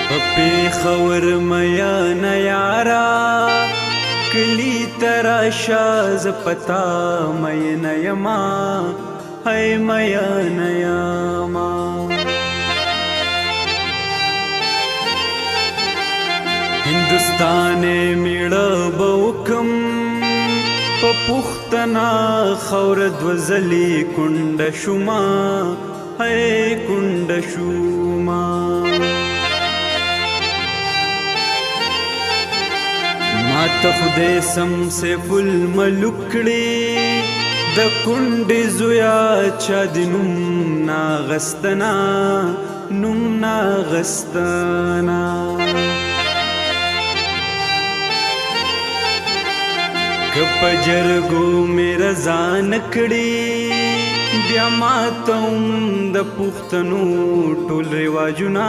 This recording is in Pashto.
پېښور میین یارا کلی تراشا ز پتا میین یما هی میین یما هندوستان میړه بوکم په پښتنا خور دوزلی کند شوما هی کند شوما ماته خدای سم سیف الملک کړي د کونډې زویا چا د نوم ناغستنا نوم ناغستنا که په جرګو مې رضا نه کړي بیا ماته هم د پښتنو ټول رواجونه